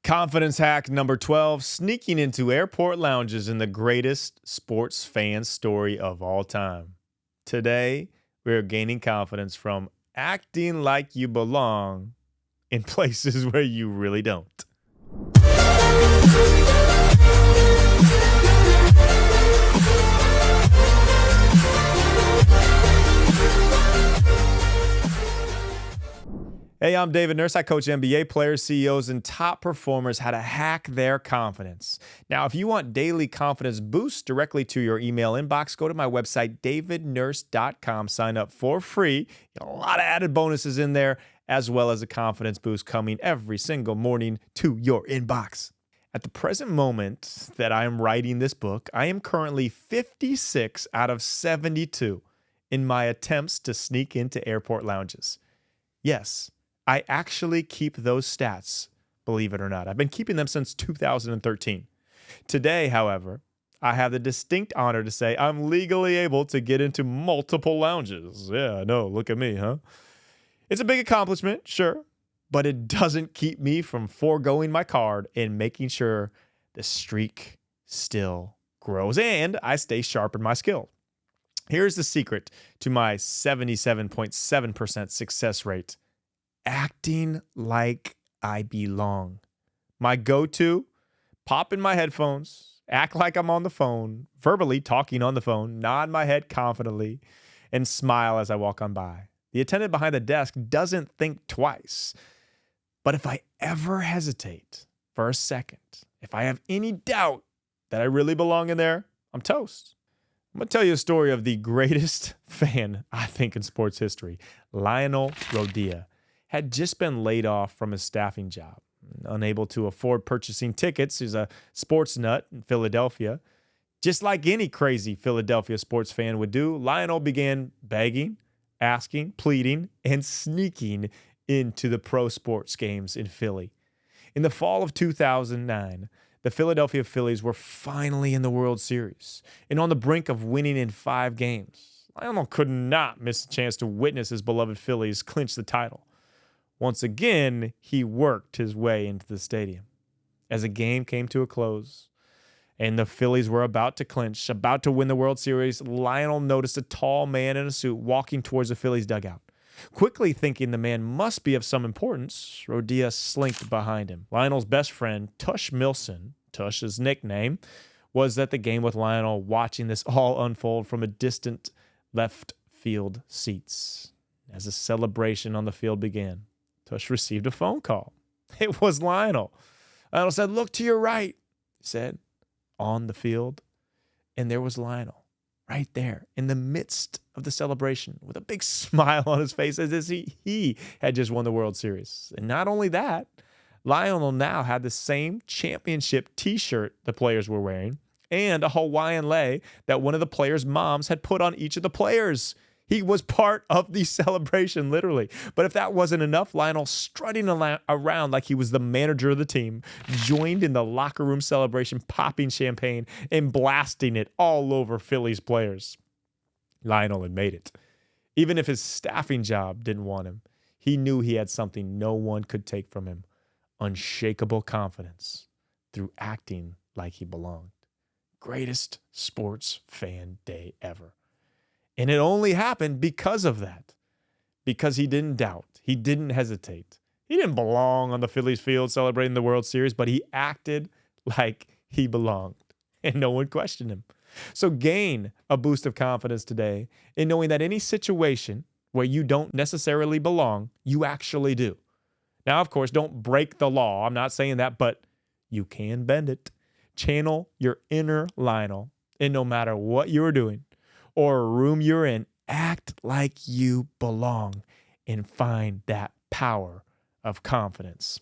Confidence hack number 12, sneaking into airport lounges in the greatest sports fan story of all time. Today, we're gaining confidence from acting like you belong in places where you really don't. Hey, I'm David Nurse. I coach NBA players, CEOs, and top performers how to hack their confidence. Now, if you want daily confidence boosts directly to your email inbox, go to my website, davidnurse.com. Sign up for free. Got a lot of added bonuses in there, as well as a confidence boost coming every single morning to your inbox. At the present moment that I am writing this book, I am currently 56 out of 72 in my attempts to sneak into airport lounges. Yes, I actually keep those stats, believe it or not. I've been keeping them since 2013. Today, however, I have the distinct honor to say I'm legally able to get into multiple lounges. Yeah, I know. Look at me, huh? It's a big accomplishment, sure, but it doesn't keep me from foregoing my card and making sure the streak still grows and I stay sharp in my skill. Here's the secret to my 77.7% success rate. Acting like I belong. My go-to, pop in my headphones, act like I'm on the phone, verbally talking on the phone, nod my head confidently, and smile as I walk on by. The attendant behind the desk doesn't think twice. But if I ever hesitate for a second, if I have any doubt that I really belong in there, I'm toast. I'm going to tell you a story of the greatest fan, I think, in sports history. Lionel Rodia had just been laid off from his staffing job. Unable to afford purchasing tickets, he's a sports nut in Philadelphia. Just like any crazy Philadelphia sports fan would do, Lionel began begging, asking, pleading, and sneaking into the pro sports games in Philly. In the fall of 2009, the Philadelphia Phillies were finally in the World Series and on the brink of winning in 5 games. Lionel could not miss a chance to witness his beloved Phillies clinch the title. Once again, he worked his way into the stadium. As the game came to a close and the Phillies were about to clinch, about to win the World Series, Lionel noticed a tall man in a suit walking towards the Phillies dugout. Quickly thinking the man must be of some importance, Rodia slinked behind him. Lionel's best friend, Tush Milson, Tush's nickname, was at the game with Lionel, watching this all unfold from a distant left field seats. As the celebration on the field began, Tush received a phone call. It was Lionel. Lionel said, "Look to your right," he said, on the field. And there was Lionel right there in the midst of the celebration with a big smile on his face as if he had just won the World Series. And not only that, Lionel now had the same championship t-shirt the players were wearing and a Hawaiian lei that one of the players' moms had put on each of the players. He was part of the celebration, literally. But if that wasn't enough, Lionel, strutting around like he was the manager of the team, joined in the locker room celebration, popping champagne and blasting it all over Phillies players. Lionel had made it. Even if his staffing job didn't want him, he knew he had something no one could take from him: unshakable confidence through acting like he belonged. Greatest sports fan day ever. And it only happened because of that. Because he didn't doubt. He didn't hesitate. He didn't belong on the Phillies field celebrating the World Series, but he acted like he belonged. And no one questioned him. So gain a boost of confidence today in knowing that any situation where you don't necessarily belong, you actually do. Now, of course, don't break the law. I'm not saying that, but you can bend it. Channel your inner Lionel, and no matter what you're doing or room you're in, act like you belong and find that power of confidence.